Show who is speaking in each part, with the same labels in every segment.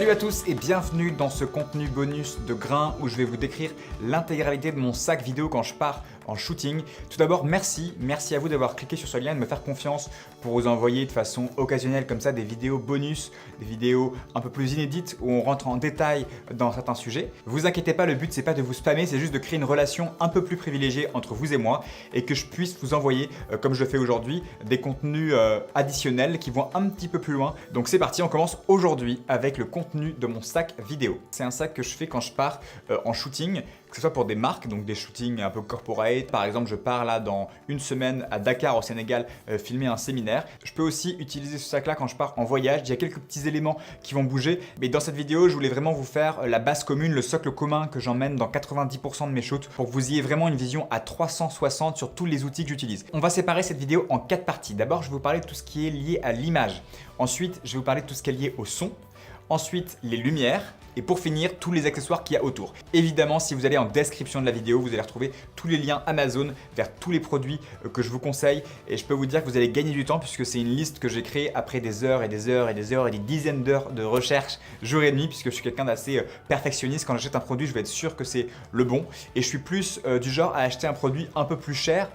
Speaker 1: Salut à tous et bienvenue dans ce contenu bonus de grain où je vais vous décrire l'intégralité de mon sac vidéo quand je pars en shooting. Tout d'abord, merci à vous d'avoir cliqué sur ce lien et de me faire confiance pour vous envoyer de façon occasionnelle comme ça des vidéos bonus, des vidéos un peu plus inédites où on rentre en détail dans certains sujets. Vous inquiétez pas, le but c'est pas de vous spammer, c'est juste de créer une relation un peu plus privilégiée entre vous et moi et que je puisse vous envoyer, comme je le fais aujourd'hui, des contenus additionnels qui vont un petit peu plus loin. Donc c'est parti, on commence aujourd'hui avec le contenu de mon sac vidéo. C'est un sac que je fais quand je pars en shooting, que ce soit pour des marques, donc des shootings un peu corporate. Par exemple, je pars là dans une semaine à Dakar au Sénégal filmer un séminaire. Je peux aussi utiliser ce sac là quand je pars en voyage. Il y a quelques petits éléments qui vont bouger, mais dans cette vidéo, je voulais vraiment vous faire la base commune, le socle commun que j'emmène dans 90% de mes shoots pour que vous ayez vraiment une vision à 360 sur tous les outils que j'utilise. On va séparer cette vidéo en 4 parties. D'abord, je vais vous parler de tout ce qui est lié à l'image. Ensuite, je vais vous parler de tout ce qui est lié au son. Ensuite, les lumières et pour finir, tous les accessoires qu'il y a autour. Évidemment, si vous allez en description de la vidéo, vous allez retrouver tous les liens Amazon vers tous les produits que je vous conseille et je peux vous dire que vous allez gagner du temps puisque c'est une liste que j'ai créée après des heures et des heures et des heures et des dizaines d'heures de recherche jour et nuit puisque je suis quelqu'un d'assez perfectionniste. Quand j'achète un produit, je vais être sûr que c'est le bon et je suis plus du genre à acheter un produit un peu plus cher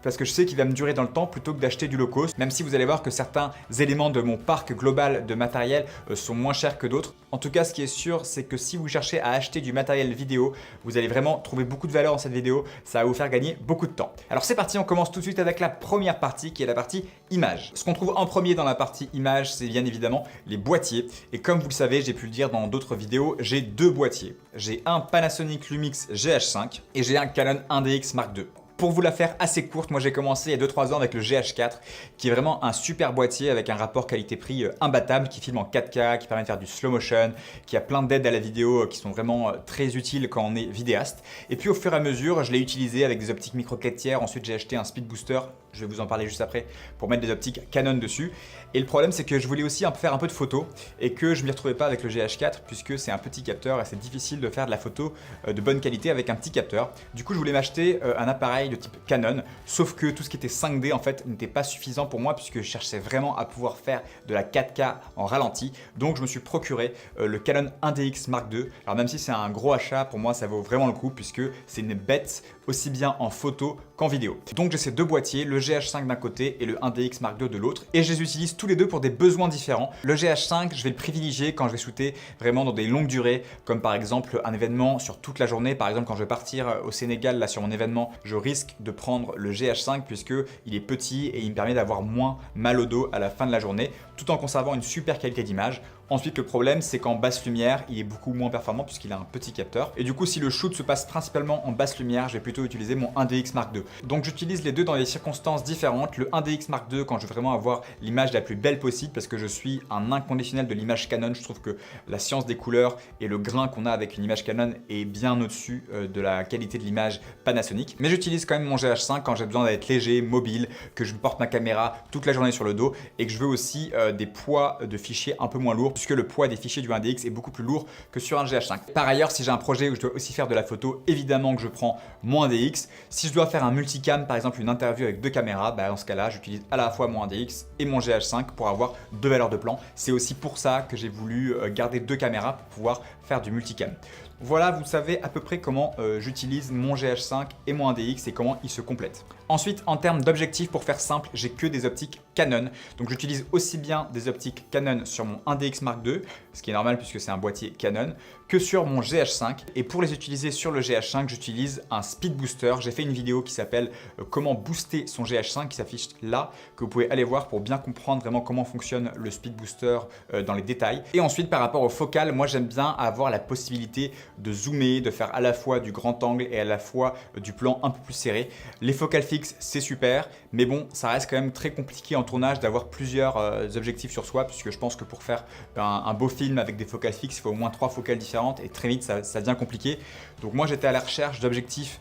Speaker 1: parce que je sais qu'il va me durer dans le temps plutôt que d'acheter du low cost, même si vous allez voir que certains éléments de mon parc global de matériel sont moins chers que d'autres. En tout cas, ce qui est sûr, c'est que si vous cherchez à acheter du matériel vidéo, vous allez vraiment trouver beaucoup de valeur dans cette vidéo, ça va vous faire gagner beaucoup de temps. Alors c'est parti, on commence tout de suite avec la première partie qui est la partie image. Ce qu'on trouve en premier dans la partie image, c'est bien évidemment les boîtiers. Et comme vous le savez, j'ai pu le dire dans d'autres vidéos, j'ai deux boîtiers. J'ai un Panasonic Lumix GH5 et j'ai un Canon 1DX Mark II. Pour vous la faire assez courte, moi j'ai commencé il y a 2-3 ans avec le GH4 qui est vraiment un super boîtier avec un rapport qualité-prix imbattable qui filme en 4K, qui permet de faire du slow motion, qui a plein d'aides à la vidéo qui sont vraiment très utiles quand on est vidéaste. Et puis au fur et à mesure, je l'ai utilisé avec des optiques micro-quêtières. Ensuite j'ai acheté un speed booster, je vais vous en parler juste après, pour mettre des optiques Canon dessus. Et le problème c'est que je voulais aussi faire un peu de photos et que je ne m'y retrouvais pas avec le GH4 puisque c'est un petit capteur et c'est difficile de faire de la photo de bonne qualité avec un petit capteur. Du coup je voulais m'acheter un appareil de type Canon, sauf que tout ce qui était 5D en fait n'était pas suffisant pour moi puisque je cherchais vraiment à pouvoir faire de la 4K en ralenti. Donc je me suis procuré le Canon 1DX Mark II. Alors même si c'est un gros achat, pour moi ça vaut vraiment le coup puisque c'est une bête aussi bien en photo qu'en vidéo. Donc j'ai ces deux boîtiers, le GH5 d'un côté et le 1DX Mark II de l'autre et je les utilise tous les deux pour des besoins différents. Le GH5, je vais le privilégier quand je vais shooter vraiment dans des longues durées comme par exemple un événement sur toute la journée. Par exemple quand je vais partir au Sénégal là sur mon événement, je risque de prendre le GH5 puisque il est petit et il me permet d'avoir moins mal au dos à la fin de la journée tout en conservant une super qualité d'image. Ensuite, le problème, c'est qu'en basse lumière, il est beaucoup moins performant puisqu'il a un petit capteur. Et du coup, si le shoot se passe principalement en basse lumière, je vais plutôt utiliser mon 1DX Mark II. Donc, j'utilise les deux dans des circonstances différentes. Le 1DX Mark II quand je veux vraiment avoir l'image la plus belle possible parce que je suis un inconditionnel de l'image Canon. Je trouve que la science des couleurs et le grain qu'on a avec une image Canon est bien au-dessus de la qualité de l'image Panasonic. Mais j'utilise quand même mon GH5 quand j'ai besoin d'être léger, mobile, que je porte ma caméra toute la journée sur le dos et que je veux aussi des poids de fichiers un peu moins lourds puisque le poids des fichiers du 1DX est beaucoup plus lourd que sur un GH5. Par ailleurs, si j'ai un projet où je dois aussi faire de la photo, évidemment que je prends mon 1DX. Si je dois faire un multicam, par exemple une interview avec deux caméras, dans ce cas-là, j'utilise à la fois mon 1DX et mon GH5 pour avoir deux valeurs de plan. C'est aussi pour ça que j'ai voulu garder deux caméras pour pouvoir faire du multicam. Voilà, vous savez à peu près comment j'utilise mon GH5 et mon 1DX et comment ils se complètent. Ensuite, en termes d'objectifs, pour faire simple, j'ai que des optiques Canon. Donc j'utilise aussi bien des optiques Canon sur mon 1DX Mark II, ce qui est normal puisque c'est un boîtier Canon, que sur mon GH5. Et pour les utiliser sur le GH5, j'utilise un speed booster. J'ai fait une vidéo qui s'appelle comment booster son GH5 qui s'affiche là, que vous pouvez aller voir pour bien comprendre vraiment comment fonctionne le speed booster dans les détails. Et ensuite, par rapport au focal, moi j'aime bien avoir la possibilité de zoomer, de faire à la fois du grand angle et à la fois du plan un peu plus serré. Les focales fixes, c'est super, mais bon, ça reste quand même très compliqué en tournage d'avoir plusieurs objectifs sur soi, puisque je pense que pour faire un beau film avec des focales fixes, il faut au moins 3 focales différentes et très vite, ça devient compliqué. Donc moi, j'étais à la recherche d'objectifs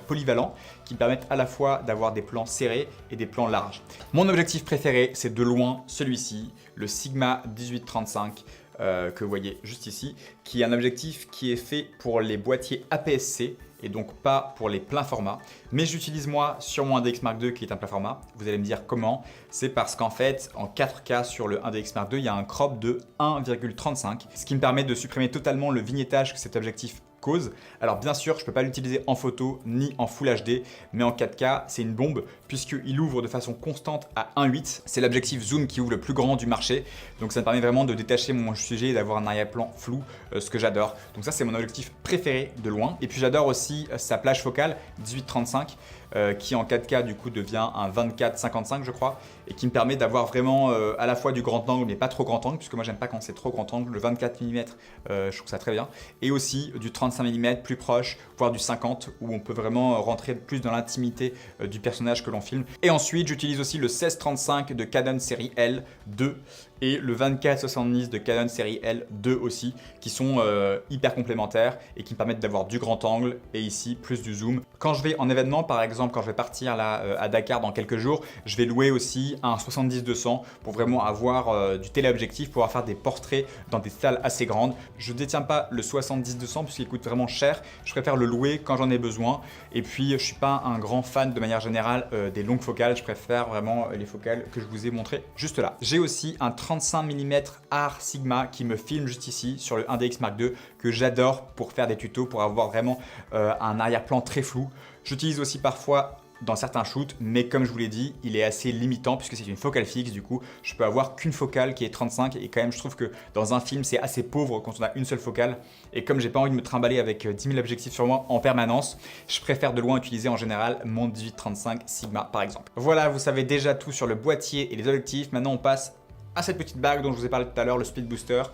Speaker 1: polyvalents qui me permettent à la fois d'avoir des plans serrés et des plans larges. Mon objectif préféré, c'est de loin celui-ci, le Sigma 1835. Que vous voyez juste ici, qui est un objectif qui est fait pour les boîtiers APS-C et donc pas pour les pleins formats. Mais j'utilise moi sur mon 1DX Mark II qui est un plein format. Vous allez me dire comment? C'est parce qu'en fait, en 4K sur le 1DX Mark II, il y a un crop de 1,35, ce qui me permet de supprimer totalement le vignettage que cet objectif cause. Alors bien sûr, je ne peux pas l'utiliser en photo ni en Full HD, mais en 4K, c'est une bombe puisqu'il ouvre de façon constante à 1.8. C'est l'objectif zoom qui ouvre le plus grand du marché, donc ça me permet vraiment de détacher mon sujet et d'avoir un arrière-plan flou, ce que j'adore. Donc ça, c'est mon objectif préféré de loin. Et puis j'adore aussi sa plage focale 18-35, qui en 4K du coup devient un 24-55 je crois, et qui me permet d'avoir vraiment à la fois du grand angle mais pas trop grand angle, puisque moi j'aime pas quand c'est trop grand angle. Le 24 mm je trouve ça très bien, et aussi du 35 mm plus proche, voire du 50, où on peut vraiment rentrer plus dans l'intimité du personnage que l'on filme. Et ensuite j'utilise aussi le 16-35 de Canon série L2 et le 24-70 de Canon série L2 aussi, qui sont hyper complémentaires et qui me permettent d'avoir du grand angle et ici plus du zoom. Quand je vais en événement, par exemple quand je vais partir là à Dakar dans quelques jours, je vais louer aussi un 70-200 pour vraiment avoir du téléobjectif, pour pouvoir faire des portraits dans des salles assez grandes. Je ne détiens pas le 70-200 puisqu'il coûte vraiment cher, je préfère le louer quand j'en ai besoin. Et puis je ne suis pas un grand fan de manière générale des longues focales, je préfère vraiment les focales que je vous ai montrées juste là. J'ai aussi un 35 mm Art Sigma qui me filme juste ici sur le 1DX Mark II, que j'adore pour faire des tutos, pour avoir vraiment un arrière-plan très flou. J'utilise aussi parfois dans certains shoots, mais comme je vous l'ai dit, il est assez limitant puisque c'est une focale fixe. Du coup, je peux avoir qu'une focale qui est 35, et quand même je trouve que dans un film c'est assez pauvre quand on a une seule focale. Et comme j'ai pas envie de me trimballer avec 10 000 objectifs sur moi en permanence, je préfère de loin utiliser en général mon 18-35 Sigma par exemple. Voilà, vous savez déjà tout sur le boîtier et les objectifs. Maintenant on passe à cette petite bague dont je vous ai parlé tout à l'heure, le Speed Booster.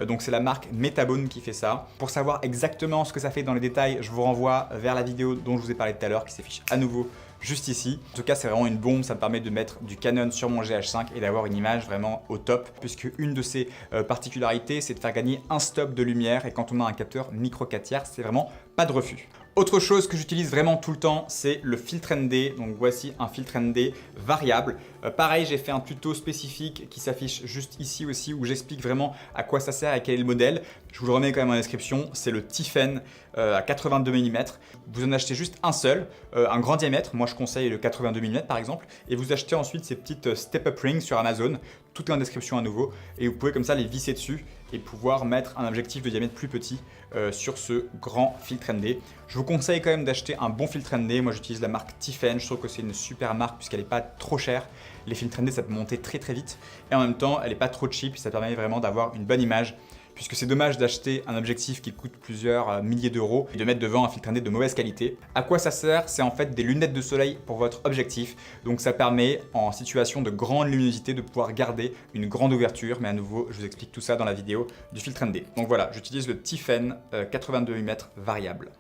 Speaker 1: Donc c'est la marque Metabone qui fait ça. Pour savoir exactement ce que ça fait dans les détails, je vous renvoie vers la vidéo dont je vous ai parlé tout à l'heure qui s'affiche à nouveau juste ici. En tout cas, c'est vraiment une bombe, ça me permet de mettre du Canon sur mon GH5 et d'avoir une image vraiment au top, puisque une de ses particularités, c'est de faire gagner un stop de lumière, et quand on a un capteur micro 4 tiers, c'est vraiment pas de refus. Autre chose que j'utilise vraiment tout le temps, c'est le filtre ND. Donc voici un filtre ND variable. Pareil, j'ai fait un tuto spécifique qui s'affiche juste ici aussi, où j'explique vraiment à quoi ça sert et quel est le modèle. Je vous le remets quand même en description. C'est le Tiffen à 82 mm. Vous en achetez juste un seul, un grand diamètre. Moi, je conseille le 82 mm par exemple. Et vous achetez ensuite ces petites step-up rings sur Amazon. Tout est en description à nouveau. Et vous pouvez comme ça les visser dessus et pouvoir mettre un objectif de diamètre plus petit sur ce grand filtre ND. Je vous conseille quand même d'acheter un bon filtre ND. Moi, j'utilise la marque Tiffen. Je trouve que c'est une super marque puisqu'elle n'est pas trop chère. Les filtres ND, ça peut monter très très vite. Et en même temps, elle n'est pas trop cheap. Ça permet vraiment d'avoir une bonne image, puisque c'est dommage d'acheter un objectif qui coûte plusieurs milliers d'euros et de mettre devant un filtre ND de mauvaise qualité. À quoi ça sert? C'est en fait des lunettes de soleil pour votre objectif. Donc ça permet, en situation de grande luminosité, de pouvoir garder une grande ouverture. Mais à nouveau, je vous explique tout ça dans la vidéo du filtre ND. Donc voilà, j'utilise le Tiffen 82 mm variable.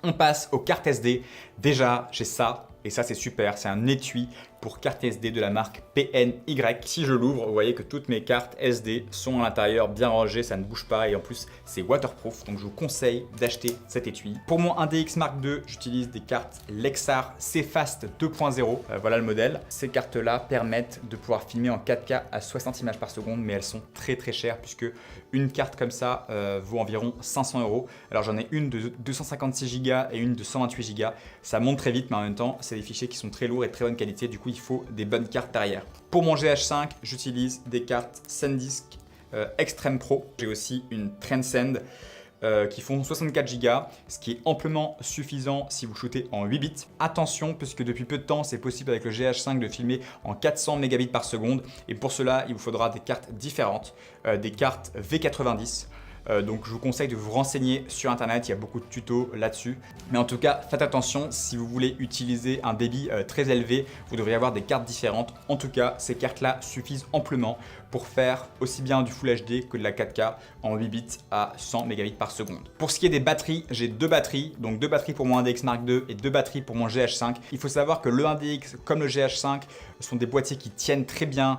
Speaker 1: On passe aux cartes SD. Déjà, j'ai ça. Et ça, c'est super, c'est un étui pour carte SD de la marque PNY. Si je l'ouvre, vous voyez que toutes mes cartes SD sont à l'intérieur, bien rangées, ça ne bouge pas, et en plus, c'est waterproof. Donc, je vous conseille d'acheter cet étui. Pour mon 1DX Mark II, j'utilise des cartes Lexar C-Fast 2.0. Voilà le modèle. Ces cartes-là permettent de pouvoir filmer en 4K à 60 images par seconde, mais elles sont très très chères puisque une carte comme ça vaut environ 500 €. Alors, j'en ai une de 256 Go et une de 128 Go. Ça monte très vite, mais en même temps, c'est des fichiers qui sont très lourds et de très bonne qualité. Du coup, il faut des bonnes cartes derrière. Pour mon GH5, j'utilise des cartes SanDisk Extreme Pro. J'ai aussi une Transcend qui font 64 Go, ce qui est amplement suffisant si vous shootez en 8 bits. Attention, puisque depuis peu de temps, c'est possible avec le GH5 de filmer en 400 mégabits par seconde. Et pour cela, il vous faudra des cartes différentes, des cartes V90. Donc je vous conseille de vous renseigner sur internet, il y a beaucoup de tutos là-dessus. Mais en tout cas, faites attention, si vous voulez utiliser un débit très élevé, vous devriez avoir des cartes différentes. En tout cas, ces cartes-là suffisent amplement pour faire aussi bien du Full HD que de la 4K en 8 bits à 100 mégabits par seconde. Pour ce qui est des batteries, j'ai deux batteries, donc deux batteries pour mon 1DX Mark II et deux batteries pour mon GH5. Il faut savoir que le 1DX comme le GH5 sont des boîtiers qui tiennent très bien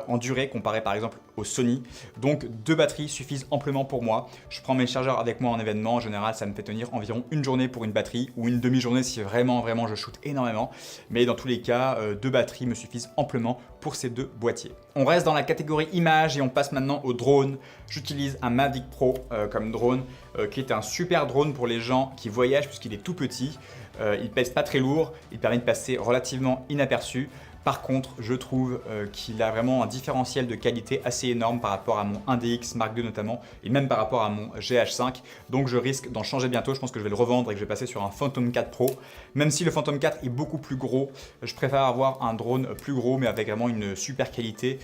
Speaker 1: en durée comparé par exemple au Sony. Donc 2 batteries suffisent amplement pour moi. Je prends mes chargeurs avec moi en événement. En général, ça me fait tenir environ une journée pour une batterie ou une demi-journée si vraiment je shoot énormément. Mais dans tous les cas, 2 batteries me suffisent amplement pour ces 2 boîtiers. On reste dans la catégorie images et on passe maintenant au drone. J'utilise un Mavic Pro comme drone qui est un super drone pour les gens qui voyagent puisqu'il est tout petit. Il pèse pas très lourd, il permet de passer relativement inaperçu. Par contre, je trouve qu'il a vraiment un différentiel de qualité assez énorme par rapport à mon 1DX Mark II notamment et même par rapport à mon GH5. Donc je risque d'en changer bientôt. Je pense que je vais le revendre et que je vais passer sur un Phantom 4 Pro. Même si le Phantom 4 est beaucoup plus gros, je préfère avoir un drone plus gros mais avec vraiment une super qualité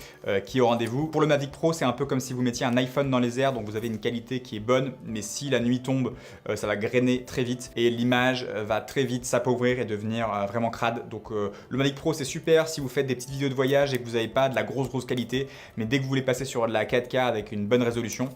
Speaker 1: qui est au rendez-vous. Pour le Mavic Pro, c'est un peu comme si vous mettiez un iPhone dans les airs, donc vous avez une qualité qui est bonne, mais si la nuit tombe, ça va grainer très vite et l'image va très vite s'appauvrir et devenir vraiment crade. Donc le Mavic Pro c'est super si vous faites des petites vidéos de voyage et que vous n'avez pas de la grosse qualité, mais dès que vous voulez passer sur de la 4K avec une bonne résolution,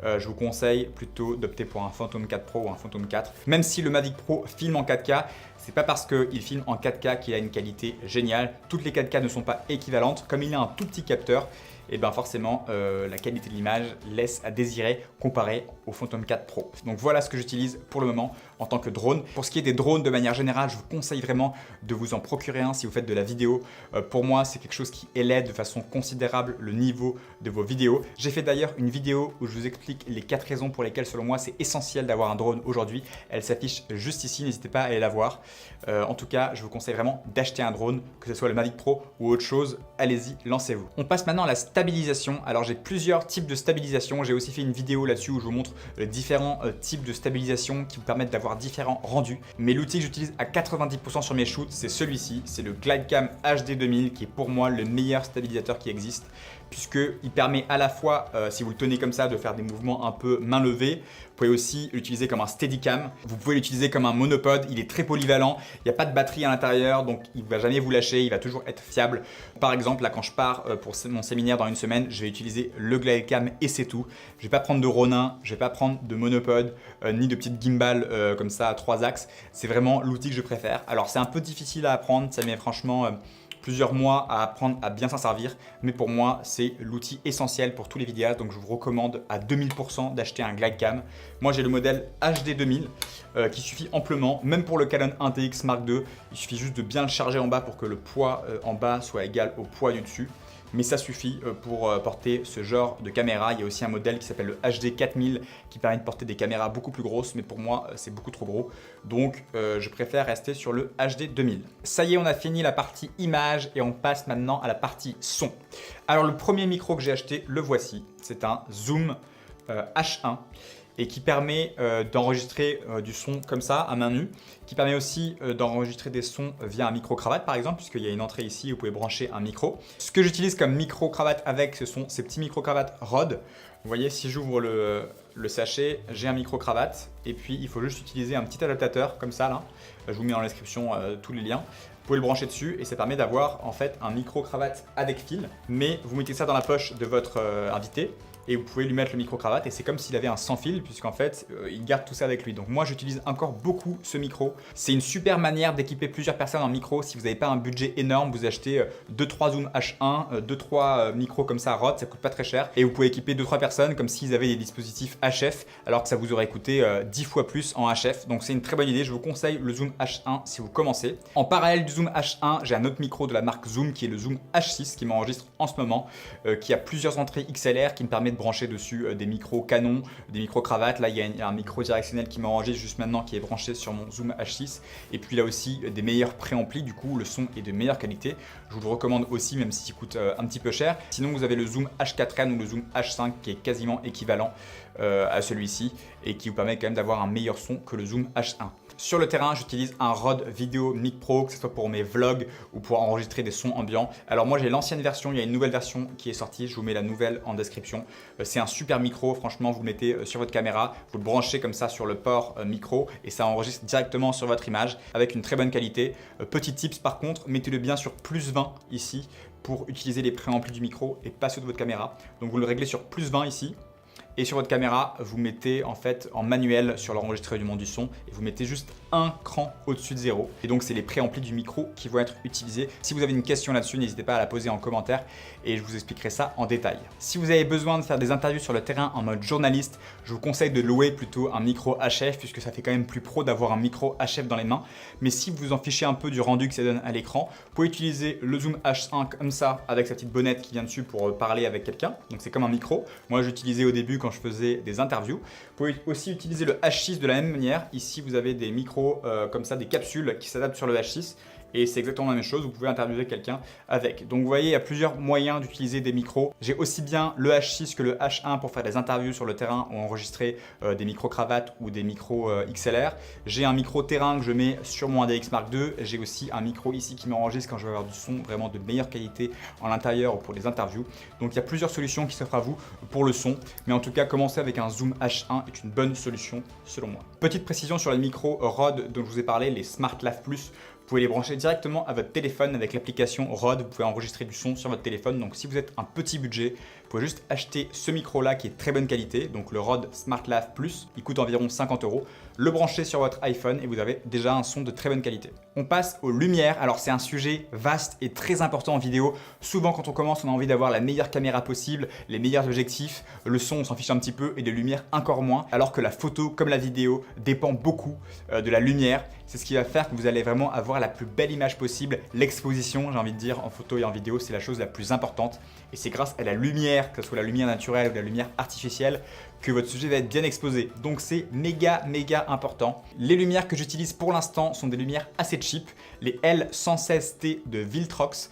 Speaker 1: je vous conseille plutôt d'opter pour un Phantom 4 Pro ou un Phantom 4. Même si le Mavic Pro filme en 4K, c'est pas parce qu'il filme en 4K qu'il a une qualité géniale. Toutes les 4K ne sont pas équivalentes. Comme il a un tout petit capteur, et bien forcément la qualité de l'image laisse à désirer comparé au Phantom 4 Pro. Donc voilà ce que j'utilise pour le moment en tant que drone. Pour ce qui est des drones de manière générale, je vous conseille vraiment de vous en procurer un si vous faites de la vidéo. Pour moi, c'est quelque chose qui élève de façon considérable le niveau de vos vidéos. J'ai fait d'ailleurs une vidéo où je vous explique les 4 raisons pour lesquelles selon moi c'est essentiel d'avoir un drone aujourd'hui. Elle s'affiche juste ici, n'hésitez pas à aller la voir. En tout cas, je vous conseille vraiment d'acheter un drone, que ce soit le Mavic Pro ou autre chose. Allez-y, lancez-vous. On passe maintenant à la stabilisation. Alors j'ai plusieurs types de stabilisation. J'ai aussi fait une vidéo là-dessus où je vous montre les différents types de stabilisation qui vous permettent d'avoir différents rendus. Mais l'outil que j'utilise à 90% sur mes shoots, c'est celui-ci. C'est le GlideCam HD 2000 qui est pour moi le meilleur stabilisateur qui existe, puisqu'il permet à la fois, si vous le tenez comme ça, de faire des mouvements un peu main levée. Vous pouvez aussi l'utiliser comme un Steadicam. Vous pouvez l'utiliser comme un monopode. Il est très polyvalent. Il n'y a pas de batterie à l'intérieur, donc il ne va jamais vous lâcher. Il va toujours être fiable. Par exemple, là, quand je pars pour mon séminaire dans une semaine, je vais utiliser le GlideCam et c'est tout. Je ne vais pas prendre de Ronin, je ne vais pas prendre de monopode, ni de petite gimbal comme ça à 3 axes. C'est vraiment l'outil que je préfère. Alors, c'est un peu difficile à apprendre. Ça met franchement plusieurs mois à apprendre à bien s'en servir, mais pour moi c'est l'outil essentiel pour tous les vidéastes, donc je vous recommande à 2000% d'acheter un GlideCam. Moi j'ai le modèle HD 2000 qui suffit amplement, même pour le Canon 1DX Mark II, il suffit juste de bien le charger en bas pour que le poids en bas soit égal au poids du dessus. Mais ça suffit pour porter ce genre de caméra. Il y a aussi un modèle qui s'appelle le HD 4000 qui permet de porter des caméras beaucoup plus grosses, mais pour moi c'est beaucoup trop gros. Donc je préfère rester sur le HD 2000. Ça y est, on a fini la partie image et on passe maintenant à la partie son. Alors le premier micro que j'ai acheté, le voici. C'est un Zoom H1 et qui permet d'enregistrer du son comme ça à main nue, qui permet aussi d'enregistrer des sons via un micro-cravate par exemple, puisqu'il y a une entrée ici où vous pouvez brancher un micro. Ce que j'utilise comme micro-cravate avec, ce sont ces petits micro-cravates Rode. Vous voyez, si j'ouvre le sachet, j'ai un micro-cravate et puis il faut juste utiliser un petit adaptateur comme ça là. Je vous mets dans la description tous les liens. Vous pouvez le brancher dessus et ça permet d'avoir en fait un micro-cravate avec fil, mais vous mettez ça dans la poche de votre invité et vous pouvez lui mettre le micro-cravate et c'est comme s'il avait un sans fil puisqu'en fait il garde tout ça avec lui. Donc moi j'utilise encore beaucoup ce micro. C'est une super manière d'équiper plusieurs personnes en micro. Si vous n'avez pas un budget énorme, vous achetez 2-3 Zoom H1, 2-3 micros comme ça à Rode, ça coûte pas très cher et vous pouvez équiper 2-3 personnes comme s'ils avaient des dispositifs HF alors que ça vous aurait coûté 10 fois plus en HF. Donc c'est une très bonne idée, je vous conseille le Zoom H1 si vous commencez. En parallèle du Zoom H1, j'ai un autre micro de la marque Zoom qui est le Zoom H6 qui m'enregistre en ce moment, qui a plusieurs entrées XLR qui me permet de brancher dessus des micros Canon, des micros cravates. Là, il y a un micro directionnel qui m'enregistre juste maintenant qui est branché sur mon Zoom H6. Et puis là aussi, des meilleurs préamplis. Du coup, le son est de meilleure qualité. Je vous le recommande aussi, même s'il coûte un petit peu cher. Sinon, vous avez le Zoom H4n ou le Zoom H5 qui est quasiment équivalent à celui-ci et qui vous permet quand même d'avoir un meilleur son que le Zoom H1. Sur le terrain, j'utilise un Rode Video Mic Pro, que ce soit pour mes vlogs ou pour enregistrer des sons ambiants. Alors moi j'ai l'ancienne version, il y a une nouvelle version qui est sortie, je vous mets la nouvelle en description. C'est un super micro, franchement vous le mettez sur votre caméra, vous le branchez comme ça sur le port micro et ça enregistre directement sur votre image avec une très bonne qualité. Petit tips par contre, mettez-le bien sur +20 ici pour utiliser les préamplis du micro et pas ceux de votre caméra. Donc vous le réglez sur +20 ici. Et sur votre caméra, vous mettez en fait en manuel sur l'enregistrement du son et vous mettez juste un cran au-dessus de 0. Et donc c'est les préamplis du micro qui vont être utilisés. Si vous avez une question là-dessus, n'hésitez pas à la poser en commentaire et je vous expliquerai ça en détail. Si vous avez besoin de faire des interviews sur le terrain en mode journaliste, je vous conseille de louer plutôt un micro HF puisque ça fait quand même plus pro d'avoir un micro HF dans les mains. Mais si vous en fichez un peu du rendu que ça donne à l'écran, vous pouvez utiliser le Zoom H1 comme ça avec sa petite bonnette qui vient dessus pour parler avec quelqu'un. Donc c'est comme un micro. Moi j'utilisais au début quand je faisais des interviews. Vous pouvez aussi utiliser le H6 de la même manière. Ici vous avez des micros comme ça, des capsules qui s'adaptent sur le H6. Et c'est exactement la même chose, vous pouvez interviewer quelqu'un avec. Donc vous voyez, il y a plusieurs moyens d'utiliser des micros. J'ai aussi bien le H6 que le H1 pour faire des interviews sur le terrain ou enregistrer des micro-cravates ou des micros XLR. J'ai un micro terrain que je mets sur mon ADX Mark II. J'ai aussi un micro ici qui m'enregistre quand je veux avoir du son vraiment de meilleure qualité en intérieur ou pour des interviews. Donc il y a plusieurs solutions qui s'offrent à vous pour le son. Mais en tout cas, commencer avec un Zoom H1 est une bonne solution selon moi. Petite précision sur les micros Rode dont je vous ai parlé, les SmartLav Plus. Vous pouvez les brancher directement à votre téléphone avec l'application Rode. Vous pouvez enregistrer du son sur votre téléphone. Donc si vous êtes un petit budget, vous pouvez juste acheter ce micro-là qui est de très bonne qualité. Donc le Rode SmartLav Plus, il coûte environ 50 €. Le brancher sur votre iPhone et vous avez déjà un son de très bonne qualité. On passe aux lumières. Alors c'est un sujet vaste et très important en vidéo. Souvent quand on commence, on a envie d'avoir la meilleure caméra possible, les meilleurs objectifs. Le son, on s'en fiche un petit peu et les lumières encore moins. Alors que la photo, comme la vidéo, dépend beaucoup de la lumière. C'est ce qui va faire que vous allez vraiment avoir la plus belle image possible. L'exposition, j'ai envie de dire, en photo et en vidéo, c'est la chose la plus importante. Et c'est grâce à la lumière, que ce soit la lumière naturelle ou la lumière artificielle, que votre sujet va être bien exposé. Donc c'est méga important. Les lumières que j'utilise pour l'instant sont des lumières assez cheap, les L116T de Viltrox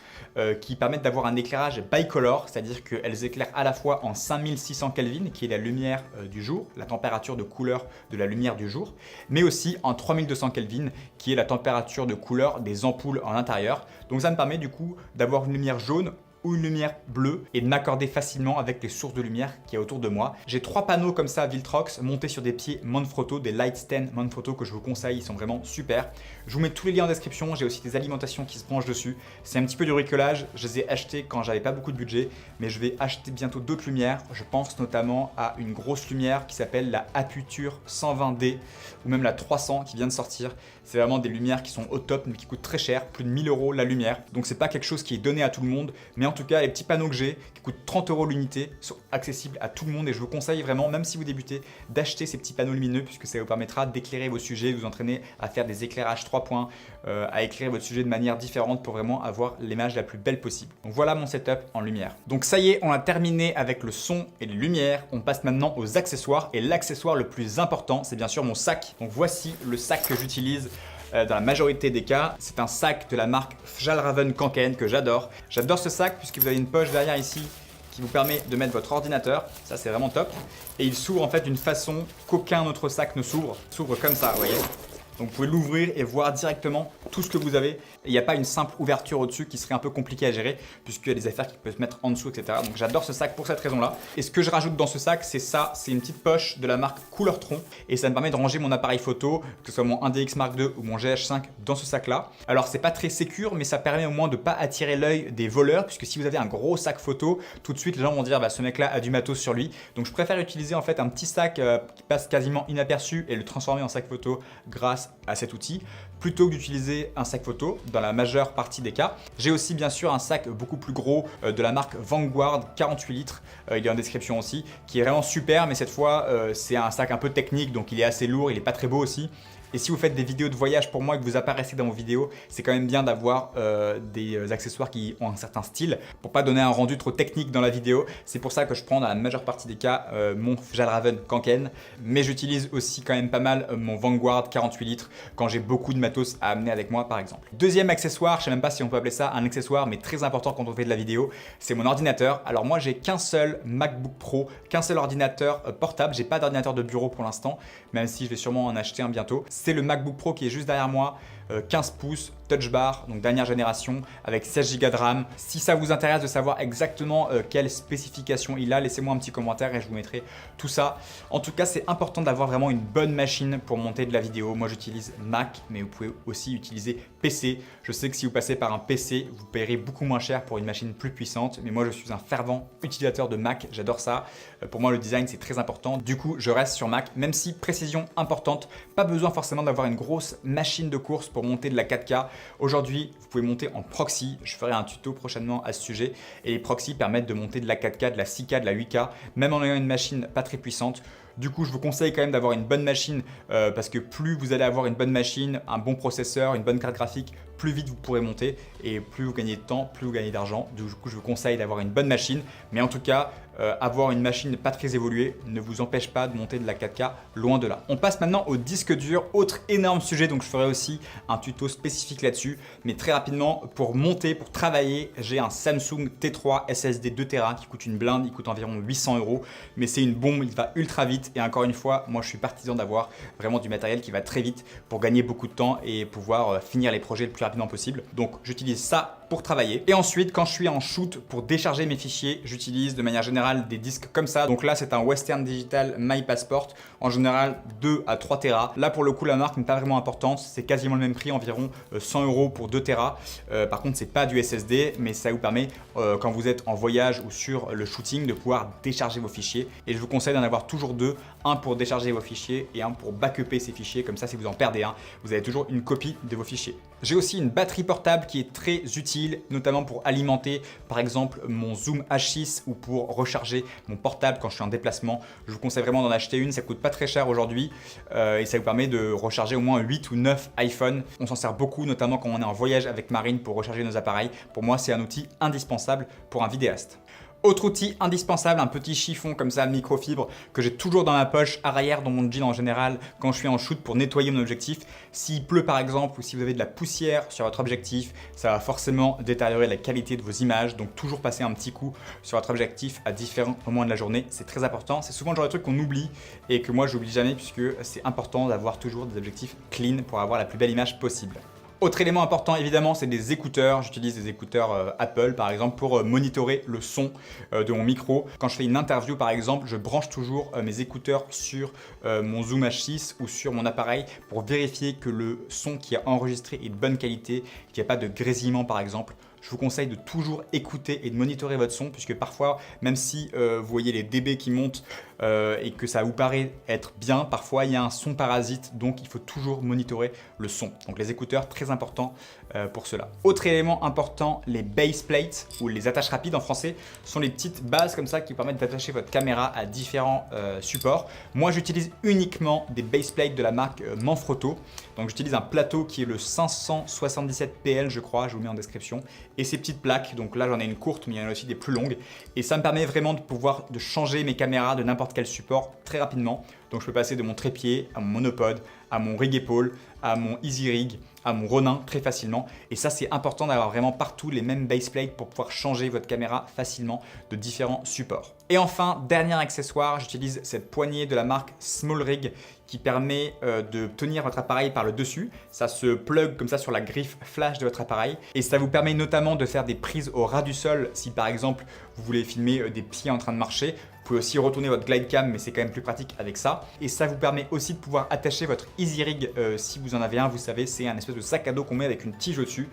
Speaker 1: qui permettent d'avoir un éclairage bicolore, c'est-à-dire qu'elles éclairent à la fois en 5600 Kelvin, qui est la lumière du jour, la température de couleur de la lumière du jour, mais aussi en 3200 Kelvin, qui est la température de couleur des ampoules en intérieur. Donc ça me permet du coup d'avoir une lumière jaune ou une lumière bleue et de m'accorder facilement avec les sources de lumière qu'il y a autour de moi. J'ai 3 panneaux comme ça Viltrox montés sur des pieds Manfrotto, des Lightstand Manfrotto que je vous conseille, ils sont vraiment super. Je vous mets tous les liens en description, j'ai aussi des alimentations qui se branchent dessus. C'est un petit peu du bricolage, je les ai achetés quand j'avais pas beaucoup de budget, mais je vais acheter bientôt d'autres lumières. Je pense notamment à une grosse lumière qui s'appelle la Aputure 120D ou même la 300 qui vient de sortir. C'est vraiment des lumières qui sont au top mais qui coûtent très cher, plus de 1000 € la lumière. Donc c'est pas quelque chose qui est donné à tout le monde, mais en tout cas les petits panneaux que j'ai qui coûtent 30 € l'unité sont accessibles à tout le monde et je vous conseille vraiment, même si vous débutez, d'acheter ces petits panneaux lumineux puisque ça vous permettra d'éclairer vos sujets, de vous entraîner à faire des éclairages 3 points, à éclairer votre sujet de manière différente pour vraiment avoir l'image la plus belle possible. Donc voilà mon setup en lumière. Donc ça y est, on a terminé avec le son et les lumières. On passe maintenant aux accessoires et l'accessoire le plus important, c'est bien sûr mon sac. Donc voici le sac que j'utilise dans la majorité des cas. C'est un sac de la marque Fjällräven Kanken que j'adore. J'adore ce sac puisque vous avez une poche derrière ici qui vous permet de mettre votre ordinateur. Ça c'est vraiment top. Et il s'ouvre en fait d'une façon qu'aucun autre sac ne s'ouvre. Il s'ouvre comme ça, vous voyez. Donc vous pouvez l'ouvrir et voir directement tout ce que vous avez. Il n'y a pas une simple ouverture au-dessus qui serait un peu compliqué à gérer puisqu'il y a des affaires qui peuvent se mettre en dessous, etc. Donc j'adore ce sac pour cette raison-là. Et ce que je rajoute dans ce sac, c'est ça, c'est une petite poche de la marque Coolertron et ça me permet de ranger mon appareil photo, que ce soit mon 1DX Mark II ou mon GH5 dans ce sac-là. Alors c'est pas très sécure, mais ça permet au moins de ne pas attirer l'œil des voleurs puisque si vous avez un gros sac photo, tout de suite les gens vont dire bah, ce mec-là a du matos sur lui. Donc je préfère utiliser en fait un petit sac qui passe quasiment inaperçu et le transformer en sac photo grâce à cet outil plutôt que d'utiliser un sac photo dans la majeure partie des cas. J'ai aussi bien sûr un sac beaucoup plus gros de la marque Vanguard 48 litres, il est en description aussi, qui est vraiment super mais cette fois c'est un sac un peu technique donc il est assez lourd, il est pas très beau aussi. Et si vous faites des vidéos de voyage pour moi et que vous apparaissez dans vos vidéos, c'est quand même bien d'avoir des accessoires qui ont un certain style pour pas donner un rendu trop technique dans la vidéo. C'est pour ça que je prends dans la majeure partie des cas mon Fjällräven Kanken. Mais j'utilise aussi quand même pas mal mon Vanguard 48 litres quand j'ai beaucoup de matos à amener avec moi par exemple. Deuxième accessoire, je sais même pas si on peut appeler ça un accessoire mais très important quand on fait de la vidéo, c'est mon ordinateur. Alors moi j'ai qu'un seul MacBook Pro, qu'un seul ordinateur portable. J'ai pas d'ordinateur de bureau pour l'instant, même si je vais sûrement en acheter un bientôt. C'est le MacBook Pro qui est juste derrière moi. 15 pouces, touch bar, donc dernière génération, avec 16 Go de RAM. Si ça vous intéresse de savoir exactement quelles spécifications il a, laissez-moi un petit commentaire et je vous mettrai tout ça. En tout cas, c'est important d'avoir vraiment une bonne machine pour monter de la vidéo. Moi, j'utilise Mac, mais vous pouvez aussi utiliser PC. Je sais que si vous passez par un PC, vous paierez beaucoup moins cher pour une machine plus puissante, mais moi, je suis un fervent utilisateur de Mac. J'adore ça. Pour moi, le design, c'est très important. Du coup, je reste sur Mac, même si précision importante, pas besoin forcément d'avoir une grosse machine de course pour monter de la 4K. Aujourd'hui, vous pouvez monter en proxy. Je ferai un tuto prochainement à ce sujet. Et les proxys permettent de monter de la 4K, de la 6K, de la 8K, même en ayant une machine pas très puissante. Du coup, je vous conseille quand même d'avoir une bonne machine parce que plus vous allez avoir une bonne machine, un bon processeur, une bonne carte graphique, plus vite vous pourrez monter et plus vous gagnez de temps, plus vous gagnez d'argent. Du coup, je vous conseille d'avoir une bonne machine. Mais en tout cas, avoir une machine pas très évoluée ne vous empêche pas de monter de la 4K, loin de là. On passe maintenant au disque dur, autre énorme sujet, donc je ferai aussi un tuto spécifique là-dessus. Mais très rapidement, pour monter, pour travailler, j'ai un Samsung T3 SSD 2 Tera qui coûte une blinde, il coûte environ 800 €. Mais c'est une bombe, il va ultra vite. Et encore une fois, moi je suis partisan d'avoir vraiment du matériel qui va très vite pour gagner beaucoup de temps et pouvoir finir les projets le plus rapidement possible. Donc j'utilise ça pour travailler. Et ensuite, quand je suis en shoot pour décharger mes fichiers, j'utilise de manière générale des disques comme ça. Donc là, c'est un Western Digital My Passport, en général 2 à 3 Tera. Là, pour le coup, la marque n'est pas vraiment importante. C'est quasiment le même prix, environ 100 € pour 2 Tera. Par contre, c'est pas du SSD, mais ça vous permet, quand vous êtes en voyage ou sur le shooting, de pouvoir décharger vos fichiers. Et je vous conseille d'en avoir toujours deux, un pour décharger vos fichiers et un pour backuper ces fichiers. Comme ça, si vous en perdez un, vous avez toujours une copie de vos fichiers. J'ai aussi une batterie portable qui est très utile, notamment pour alimenter par exemple mon Zoom H6 ou pour recharger mon portable quand je suis en déplacement. Je vous conseille vraiment d'en acheter une, ça coûte pas très cher aujourd'hui et ça vous permet de recharger au moins 8 ou 9 iPhones. On s'en sert beaucoup, notamment quand on est en voyage avec Marine pour recharger nos appareils. Pour moi, c'est un outil indispensable pour un vidéaste. Autre outil indispensable, un petit chiffon comme ça, microfibre, que j'ai toujours dans ma poche arrière dans mon jean en général quand je suis en shoot pour nettoyer mon objectif. S'il pleut par exemple ou si vous avez de la poussière sur votre objectif, ça va forcément détériorer la qualité de vos images. Donc toujours passer un petit coup sur votre objectif à différents moments de la journée, c'est très important. C'est souvent le genre de truc qu'on oublie et que moi j'oublie jamais puisque c'est important d'avoir toujours des objectifs clean pour avoir la plus belle image possible. Autre élément important évidemment, c'est des écouteurs. J'utilise des écouteurs Apple par exemple pour monitorer le son de mon micro. Quand je fais une interview par exemple, je branche toujours mes écouteurs sur mon Zoom H6 ou sur mon appareil pour vérifier que le son qui est enregistré est de bonne qualité, qu'il n'y a pas de grésillement par exemple. Je vous conseille de toujours écouter et de monitorer votre son puisque parfois, même si vous voyez les dB qui montent et que ça vous paraît être bien, parfois il y a un son parasite, donc il faut toujours monitorer le son. Donc les écouteurs, très important pour cela. Autre élément important, les base plates ou les attaches rapides en français sont les petites bases comme ça qui permettent d'attacher votre caméra à différents supports. Moi j'utilise uniquement des base plates de la marque Manfrotto. Donc j'utilise un plateau qui est le 577 PL je crois, je vous mets en description. Et ces petites plaques, donc là j'en ai une courte mais il y en a aussi des plus longues. Et ça me permet vraiment de changer mes caméras de n'importe quel support très rapidement. Donc je peux passer de mon trépied à mon monopode, à mon rig épaule, à mon easy rig, à mon Ronin très facilement. Et ça c'est important d'avoir vraiment partout les mêmes base plates pour pouvoir changer votre caméra facilement de différents supports. Et enfin, dernier accessoire, j'utilise cette poignée de la marque SmallRig qui permet de tenir votre appareil par le dessus. Ça se plug comme ça sur la griffe flash de votre appareil et ça vous permet notamment de faire des prises au ras du sol si par exemple vous voulez filmer des pieds en train de marcher. Vous pouvez aussi retourner votre glide cam mais c'est quand même plus pratique avec ça. Et ça vous permet aussi de pouvoir attacher votre easy rig si vous en avez un, vous savez, c'est un espèce de sac à dos qu'on met avec une tige au-dessus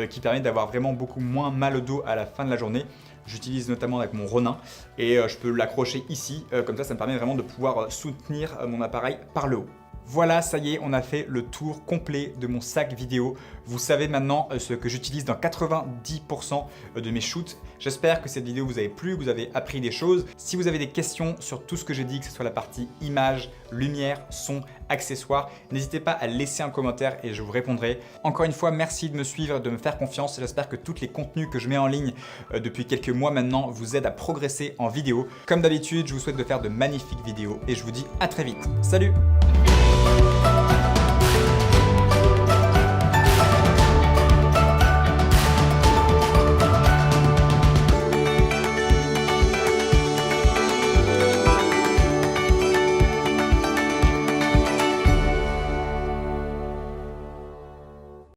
Speaker 1: qui permet d'avoir vraiment beaucoup moins mal au dos à la fin de la journée. J'utilise notamment avec mon Ronin et je peux l'accrocher ici, comme ça me permet vraiment de pouvoir soutenir mon appareil par le haut. Voilà, ça y est, on a fait le tour complet de mon sac vidéo. Vous savez maintenant ce que j'utilise dans 90% de mes shoots. J'espère que cette vidéo vous a plu, que vous avez appris des choses. Si vous avez des questions sur tout ce que j'ai dit, que ce soit la partie image, lumière, son, accessoires, n'hésitez pas à laisser un commentaire et je vous répondrai. Encore une fois, merci de me suivre, de me faire confiance. J'espère que tous les contenus que je mets en ligne depuis quelques mois maintenant vous aident à progresser en vidéo. Comme d'habitude, je vous souhaite de faire de magnifiques vidéos et je vous dis à très vite. Salut!